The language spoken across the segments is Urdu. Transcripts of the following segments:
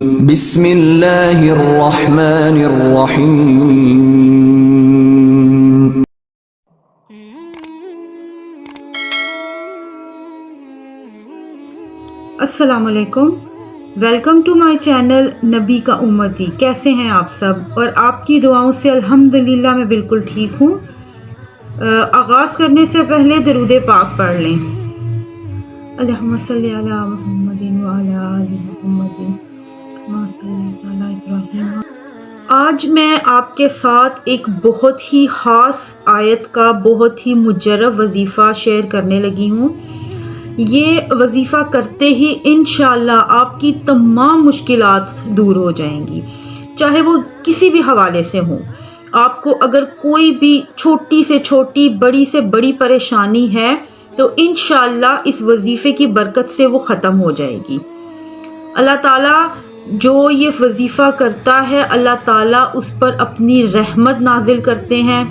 بسم اللہ الرحمن الرحیم۔ السلام علیکم، ویلکم ٹو مائی چینل نبی کا امتی۔ کیسے ہیں آپ سب؟ اور آپ کی دعاؤں سے الحمدللہ میں بالکل ٹھیک ہوں۔ آغاز کرنے سے پہلے درود پاک پڑھ لیں۔ اللہم صلی علی محمد وعلی آل محمد کما صلیت علی ابراہیم۔ آج میں آپ کے ساتھ ایک بہت ہی خاص آیت کا بہت ہی مجرب وظیفہ شیئر کرنے لگی ہوں۔ یہ وظیفہ کرتے ہی انشاءاللہ آپ کی تمام مشکلات دور ہو جائیں گی، چاہے وہ کسی بھی حوالے سے ہوں۔ آپ کو اگر کوئی بھی چھوٹی سے چھوٹی، بڑی سے بڑی پریشانی ہے تو انشاءاللہ اس وظیفے کی برکت سے وہ ختم ہو جائے گی۔ اللہ تعالیٰ جو یہ وظیفہ کرتا ہے، اللہ تعالیٰ اس پر اپنی رحمت نازل کرتے ہیں۔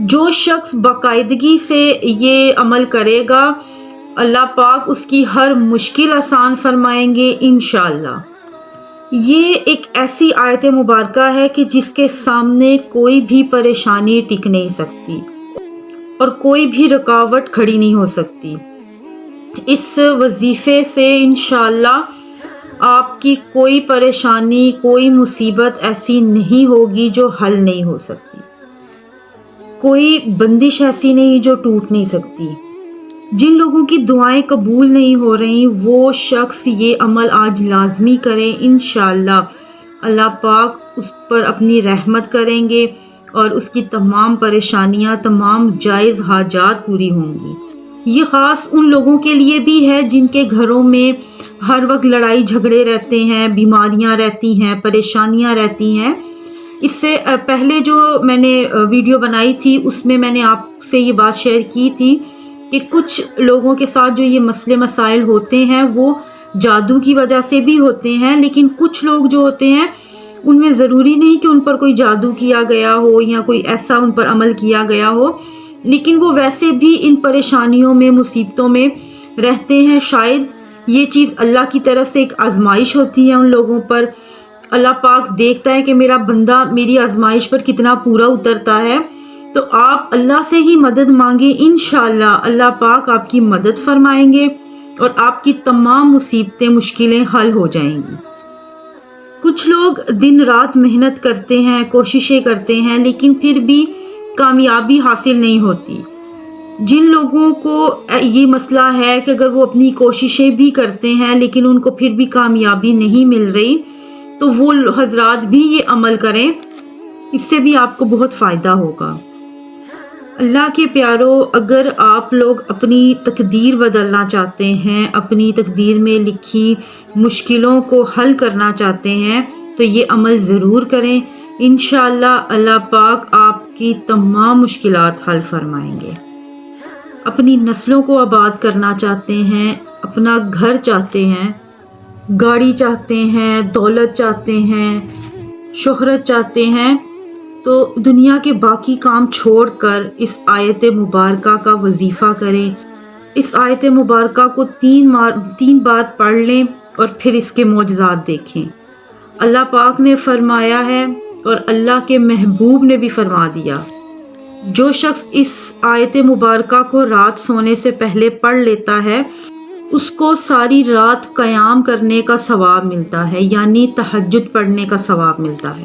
جو شخص باقاعدگی سے یہ عمل کرے گا، اللہ پاک اس کی ہر مشکل آسان فرمائیں گے انشاءاللہ۔ یہ ایک ایسی آیت مبارکہ ہے کہ جس کے سامنے کوئی بھی پریشانی ٹک نہیں سکتی اور کوئی بھی رکاوٹ کھڑی نہیں ہو سکتی۔ اس وظیفے سے انشاءاللہ آپ کی کوئی پریشانی، کوئی مصیبت ایسی نہیں ہوگی جو حل نہیں ہو سکتی، کوئی بندش ایسی نہیں جو ٹوٹ نہیں سکتی۔ جن لوگوں کی دعائیں قبول نہیں ہو رہی وہ شخص یہ عمل آج لازمی کریں، انشاءاللہ اللہ پاک اس پر اپنی رحمت کریں گے اور اس کی تمام پریشانیاں، تمام جائز حاجات پوری ہوں گی۔ یہ خاص ان لوگوں کے لیے بھی ہے جن کے گھروں میں ہر وقت لڑائی جھگڑے رہتے ہیں، بیماریاں رہتی ہیں، پریشانیاں رہتی ہیں۔ اس سے پہلے جو میں نے ویڈیو بنائی تھی اس میں نے آپ سے یہ بات شیئر کی تھی کہ کچھ لوگوں کے ساتھ جو یہ مسئلے مسائل ہوتے ہیں وہ جادو کی وجہ سے بھی ہوتے ہیں، لیکن کچھ لوگ جو ہوتے ہیں ان میں ضروری نہیں کہ ان پر کوئی جادو کیا گیا ہو یا کوئی ایسا ان پر عمل کیا گیا ہو، لیکن وہ ویسے بھی ان پریشانیوں میں، مصیبتوں میں رہتے ہیں۔ شاید یہ چیز اللہ کی طرف سے ایک آزمائش ہوتی ہے ان لوگوں پر۔ اللہ پاک دیکھتا ہے کہ میرا بندہ میری آزمائش پر کتنا پورا اترتا ہے، تو آپ اللہ سے ہی مدد مانگیں، انشاءاللہ اللہ پاک آپ کی مدد فرمائیں گے اور آپ کی تمام مصیبتیں، مشکلیں حل ہو جائیں گی۔ کچھ لوگ دن رات محنت کرتے ہیں، کوششیں کرتے ہیں، لیکن پھر بھی کامیابی حاصل نہیں ہوتی۔ جن لوگوں کو یہ مسئلہ ہے کہ اگر وہ اپنی کوششیں بھی کرتے ہیں لیکن ان کو پھر بھی کامیابی نہیں مل رہی، تو وہ حضرات بھی یہ عمل کریں، اس سے بھی آپ کو بہت فائدہ ہوگا۔ اللہ کے پیارو، اگر آپ لوگ اپنی تقدیر بدلنا چاہتے ہیں، اپنی تقدیر میں لکھی مشکلوں کو حل کرنا چاہتے ہیں تو یہ عمل ضرور کریں، انشاءاللہ اللہ پاک آپ کی تمام مشکلات حل فرمائیں گے۔ اپنی نسلوں کو آباد کرنا چاہتے ہیں، اپنا گھر چاہتے ہیں، گاڑی چاہتے ہیں، دولت چاہتے ہیں، شہرت چاہتے ہیں، تو دنیا کے باقی کام چھوڑ کر اس آیت مبارکہ کا وظیفہ کریں۔ اس آیت مبارکہ کو 3 بار پڑھ لیں اور پھر اس کے معجزات دیکھیں۔ اللہ پاک نے فرمایا ہے اور اللہ کے محبوب نے بھی فرما دیا، جو شخص اس آیت مبارکہ کو رات سونے سے پہلے پڑھ لیتا ہے اس کو ساری رات قیام کرنے کا ثواب ملتا ہے، یعنی تہجد پڑھنے کا ثواب ملتا ہے۔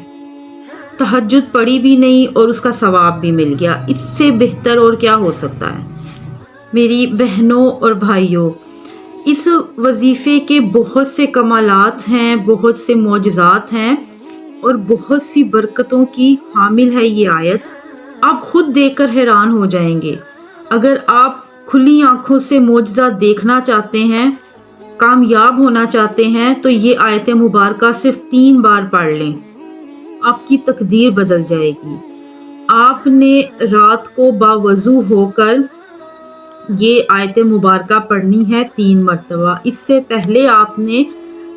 تہجد پڑھی بھی نہیں اور اس کا ثواب بھی مل گیا، اس سے بہتر اور کیا ہو سکتا ہے؟ میری بہنوں اور بھائیوں، اس وظیفے کے بہت سے کمالات ہیں، بہت سے معجزات ہیں اور بہت سی برکتوں کی حامل ہے یہ آیت۔ آپ خود دیکھ کر حیران ہو جائیں گے۔ اگر آپ کھلی آنکھوں سے معجزہ دیکھنا چاہتے ہیں، کامیاب ہونا چاہتے ہیں، تو یہ آیت مبارکہ صرف 3 بار پڑھ لیں، آپ کی تقدیر بدل جائے گی۔ آپ نے رات کو باوضو ہو کر یہ آیت مبارکہ پڑھنی ہے 3 مرتبہ۔ اس سے پہلے آپ نے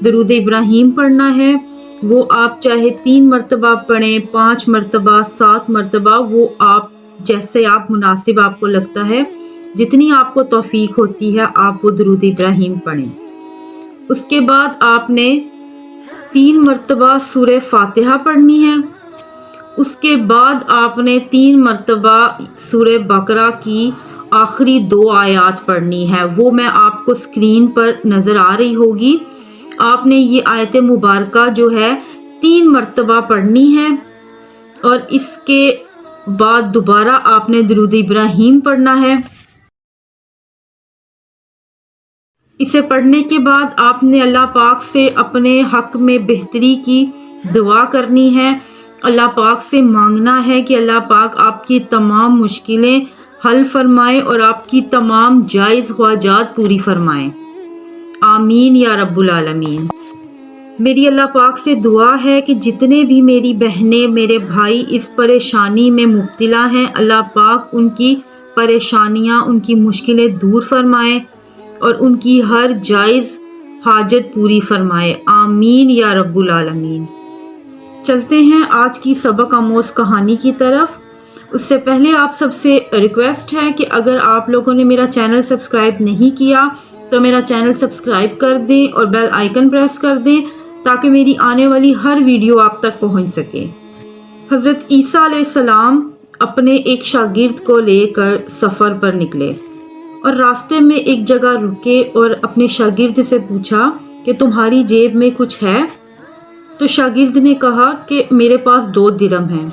درود ابراہیم پڑھنا ہے، وہ آپ چاہے 3 مرتبہ پڑھیں، 5 مرتبہ، 7 مرتبہ، وہ آپ جیسے آپ مناسب آپ کو لگتا ہے، جتنی آپ کو توفیق ہوتی ہے آپ وہ درود ابراہیم پڑھیں۔ اس کے بعد آپ نے 3 مرتبہ سورہ فاتحہ پڑھنی ہے۔ اس کے بعد آپ نے 3 مرتبہ سورہ بقرہ کی آخری 2 آیات پڑھنی ہے، وہ میں آپ کو اسکرین پر نظر آ رہی ہوگی۔ آپ نے یہ آیت مبارکہ جو ہے 3 مرتبہ پڑھنی ہے، اور اس کے بعد دوبارہ آپ نے درود ابراہیم پڑھنا ہے۔ اسے پڑھنے کے بعد آپ نے اللہ پاک سے اپنے حق میں بہتری کی دعا کرنی ہے، اللہ پاک سے مانگنا ہے کہ اللہ پاک آپ کی تمام مشکلیں حل فرمائے اور آپ کی تمام جائز حاجات پوری فرمائے، آمین یا رب العالمین۔ میری اللہ پاک سے دعا ہے کہ جتنے بھی میری بہنیں میرے بھائی اس پریشانی میں مبتلا ہیں، اللہ پاک ان کی پریشانیاں، ان کی مشکلیں دور فرمائے اور ان کی ہر جائز حاجت پوری فرمائے، آمین یا رب العالمین۔ چلتے ہیں آج کی سبق آموز کہانی کی طرف۔ اس سے پہلے آپ سب سے ریکویسٹ ہے کہ اگر آپ لوگوں نے میرا چینل سبسکرائب نہیں کیا تو میرا چینل سبسکرائب کر دیں اور بیل آئیکن پریس کر دیں تاکہ میری آنے والی ہر ویڈیو آپ تک پہنچ سکے۔ حضرت عیسیٰ علیہ السلام اپنے ایک شاگرد کو لے کر سفر پر نکلے اور راستے میں ایک جگہ رکے اور اپنے شاگرد سے پوچھا کہ تمہاری جیب میں کچھ ہے؟ تو شاگرد نے کہا کہ میرے پاس 2 درہم ہیں۔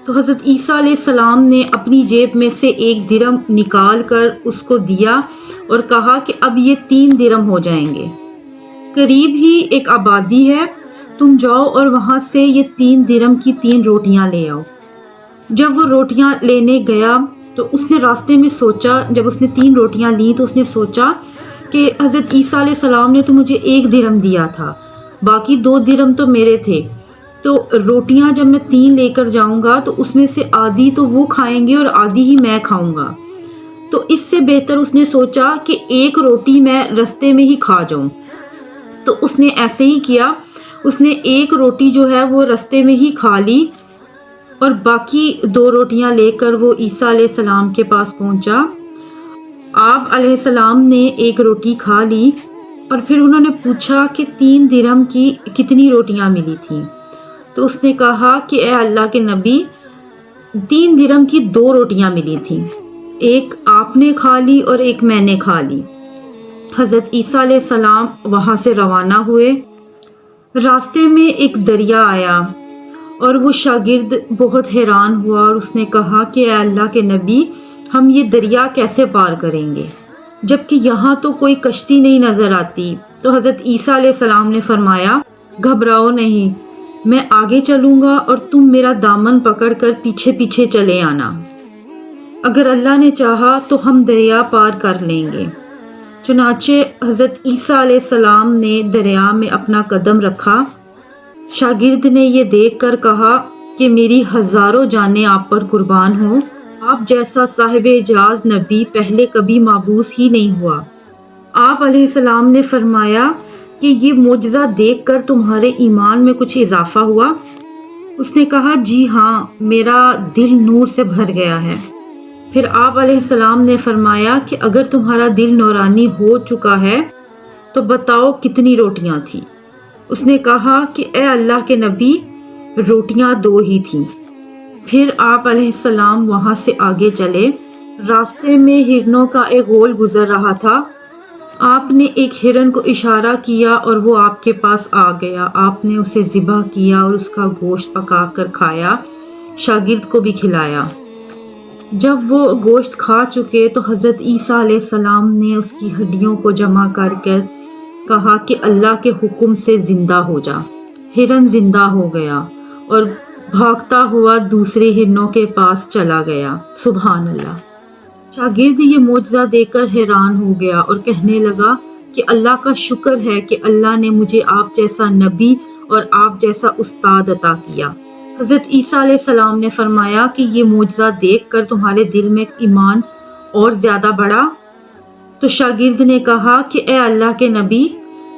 تو حضرت عیسیٰ علیہ السلام نے اپنی جیب میں سے 1 درہم نکال کر اس کو دیا اور کہا کہ اب یہ 3 درہم ہو جائیں گے۔ قریب ہی ایک آبادی ہے، تم جاؤ اور وہاں سے یہ 3 درہم کی 3 روٹیاں لے آؤ۔ جب وہ روٹیاں لینے گیا تو اس نے راستے میں سوچا، جب اس نے 3 روٹیاں لیں تو اس نے سوچا کہ حضرت عیسیٰ علیہ السلام نے تو مجھے 1 درہم دیا تھا، باقی 2 درہم تو میرے تھے، تو روٹیاں جب میں 3 لے کر جاؤں گا تو اس میں سے آدھی تو وہ کھائیں گے اور آدھی ہی میں کھاؤں گا، تو اس سے بہتر اس نے سوچا کہ 1 روٹی میں رستے میں ہی کھا جاؤں۔ تو اس نے ایسے ہی کیا، اس نے 1 روٹی جو ہے وہ رستے میں ہی کھا لی اور باقی 2 روٹیاں لے کر وہ عیسیٰ علیہ السلام کے پاس پہنچا۔ آپ علیہ السلام نے 1 روٹی کھا لی اور پھر انہوں نے پوچھا کہ 3 درہم کی کتنی روٹیاں ملی تھیں؟ تو اس نے کہا کہ اے اللہ کے نبی، 3 درہم کی 2 روٹیاں ملی تھیں، 1 آپ نے کھا لی اور 1 میں نے کھا لی۔ حضرت عیسیٰ علیہ السلام وہاں سے روانہ ہوئے۔ راستے میں ایک دریا آیا اور وہ شاگرد بہت حیران ہوا اور اس نے کہا کہ اے اللہ کے نبی، ہم یہ دریا کیسے پار کریں گے جبکہ یہاں تو کوئی کشتی نہیں نظر آتی؟ تو حضرت عیسیٰ علیہ السلام نے فرمایا، گھبراؤ نہیں، میں آگے چلوں گا اور تم میرا دامن پکڑ کر پیچھے پیچھے چلے آنا، اگر اللہ نے چاہا تو ہم دریا پار کر لیں گے۔ چنانچہ حضرت عیسیٰ علیہ السلام نے دریا میں اپنا قدم رکھا۔ شاگرد نے یہ دیکھ کر کہا کہ میری ہزاروں جانیں آپ پر قربان ہوں، آپ جیسا صاحب اعجاز نبی پہلے کبھی مابعوث ہی نہیں ہوا۔ آپ علیہ السلام نے فرمایا کہ یہ معجزہ دیکھ کر تمہارے ایمان میں کچھ اضافہ ہوا؟ اس نے کہا جی ہاں، میرا دل نور سے بھر گیا ہے۔ پھر آپ علیہ السلام نے فرمایا کہ اگر تمہارا دل نورانی ہو چکا ہے تو بتاؤ کتنی روٹیاں تھیں؟ اس نے کہا کہ اے اللہ کے نبی، روٹیاں 2 ہی تھیں۔ پھر آپ علیہ السلام وہاں سے آگے چلے۔ راستے میں ہرنوں کا ایک غول گزر رہا تھا۔ آپ نے ایک ہرن کو اشارہ کیا اور وہ آپ کے پاس آ گیا۔ آپ نے اسے ذبح کیا اور اس کا گوشت پکا کر کھایا، شاگرد کو بھی کھلایا۔ جب وہ گوشت کھا چکے تو حضرت عیسیٰ علیہ السلام نے اس کی ہڈیوں کو جمع کر کہا کہ اللہ کے حکم سے زندہ ہو جا۔ ہرن زندہ ہو گیا اور بھاگتا ہوا دوسرے ہرنوں کے پاس چلا گیا۔ سبحان اللہ۔ شاگرد یہ معجزہ دیکھ کر حیران ہو گیا اور کہنے لگا کہ اللہ کا شکر ہے کہ اللہ نے مجھے آپ جیسا نبی اور آپ جیسا استاد عطا کیا۔ حضرت عیسیٰ علیہ السلام نے فرمایا کہ یہ معجزہ دیکھ کر تمہارے دل میں ایمان اور زیادہ بڑھا؟ تو شاگرد نے کہا کہ اے اللہ کے نبی،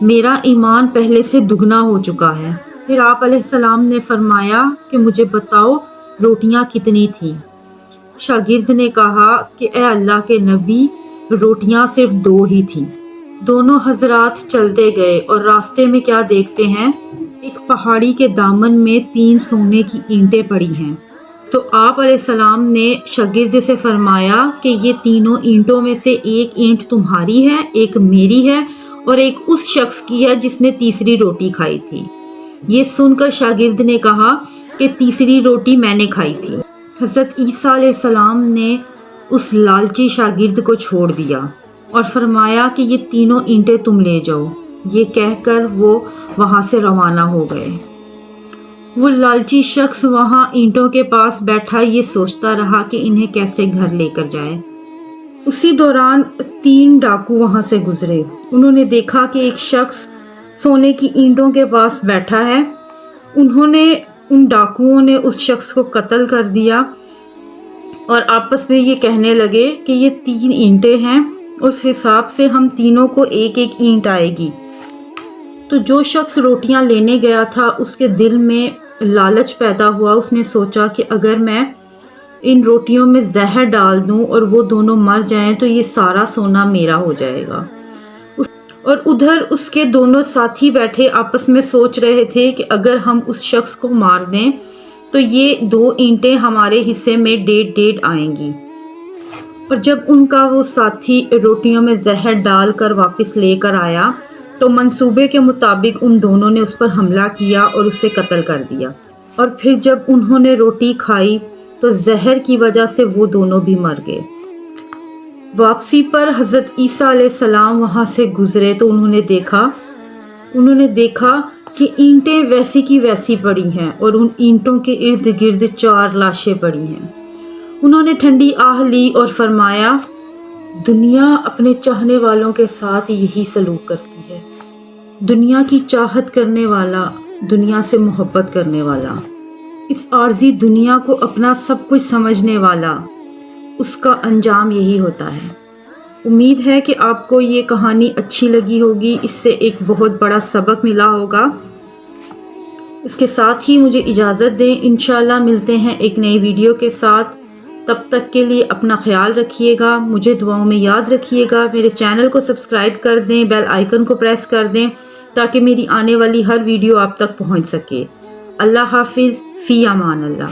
میرا ایمان پہلے سے دگنا ہو چکا ہے۔ پھر آپ علیہ السلام نے فرمایا کہ مجھے بتاؤ روٹیاں کتنی تھیں؟ شاگرد نے کہا کہ اے اللہ کے نبی، روٹیاں صرف 2 ہی تھیں۔ دونوں حضرات چلتے گئے اور راستے میں کیا دیکھتے ہیں، ایک پہاڑی کے دامن میں 3 سونے کی اینٹیں پڑی ہیں۔ تو آپ علیہ السلام نے شاگرد سے فرمایا کہ یہ تینوں اینٹوں میں سے ایک اینٹ تمہاری ہے، ایک میری ہے اور ایک اس شخص کی ہے جس نے تیسری روٹی کھائی تھی۔ یہ سن کر شاگرد نے کہا کہ تیسری روٹی میں نے کھائی تھی۔ حضرت عیسیٰ علیہ السلام نے اس لالچی شاگرد کو چھوڑ دیا اور فرمایا کہ یہ تینوں اینٹیں تم لے جاؤ۔ یہ کہہ کر وہ وہاں سے روانہ ہو گئے۔ وہ لالچی شخص وہاں اینٹوں کے پاس بیٹھا یہ سوچتا رہا کہ انہیں کیسے گھر لے کر جائے۔ اسی دوران 3 ڈاکو وہاں سے گزرے۔ انہوں نے دیکھا کہ ایک شخص سونے کی اینٹوں کے پاس بیٹھا ہے۔ ان ڈاکوؤں نے اس شخص کو قتل کر دیا اور آپس میں یہ کہنے لگے کہ یہ 3 اینٹیں ہیں، اس حساب سے ہم تینوں کو ایک ایک اینٹ آئے گی۔ تو جو شخص روٹیاں لینے گیا تھا اس کے دل میں لالچ پیدا ہوا۔ اس نے سوچا کہ اگر میں ان روٹیوں میں زہر ڈال دوں اور وہ دونوں مر جائیں تو یہ سارا سونا میرا ہو جائے گا۔ اور ادھر اس کے دونوں ساتھی بیٹھے آپس میں سوچ رہے تھے کہ اگر ہم اس شخص کو مار دیں تو یہ 2 اینٹیں ہمارے حصے میں 1.5 آئیں گی۔ اور جب ان کا وہ ساتھی روٹیوں میں زہر ڈال کر واپس لے کر آیا تو منصوبے کے مطابق ان دونوں نے اس پر حملہ کیا اور اسے قتل کر دیا۔ اور پھر جب انہوں نے روٹی کھائی تو زہر کی وجہ سے وہ دونوں بھی مر گئے۔ واپسی پر حضرت عیسیٰ علیہ السلام وہاں سے گزرے تو انہوں نے دیکھا کہ اینٹیں ویسی کی ویسی پڑی ہیں اور ان اینٹوں کے ارد گرد 4 لاشیں پڑی ہیں۔ انہوں نے ٹھنڈی آہ لی اور فرمایا، دنیا اپنے چاہنے والوں کے ساتھ یہی سلوک کرتی ہے۔ دنیا کی چاہت کرنے والا، دنیا سے محبت کرنے والا، اس عارضی دنیا کو اپنا سب کچھ سمجھنے والا، اس کا انجام یہی ہوتا ہے۔ امید ہے کہ آپ کو یہ کہانی اچھی لگی ہوگی، اس سے ایک بہت بڑا سبق ملا ہوگا۔ اس کے ساتھ ہی مجھے اجازت دیں، انشاءاللہ ملتے ہیں ایک نئی ویڈیو کے ساتھ۔ تب تک کے لیے اپنا خیال رکھیے گا، مجھے دعاؤں میں یاد رکھیے گا۔ میرے چینل کو سبسکرائب کر دیں، بیل آئیکن کو پریس کر دیں تاکہ میری آنے والی ہر ویڈیو آپ تک پہنچ سکے۔ اللہ حافظ، فی امان اللہ۔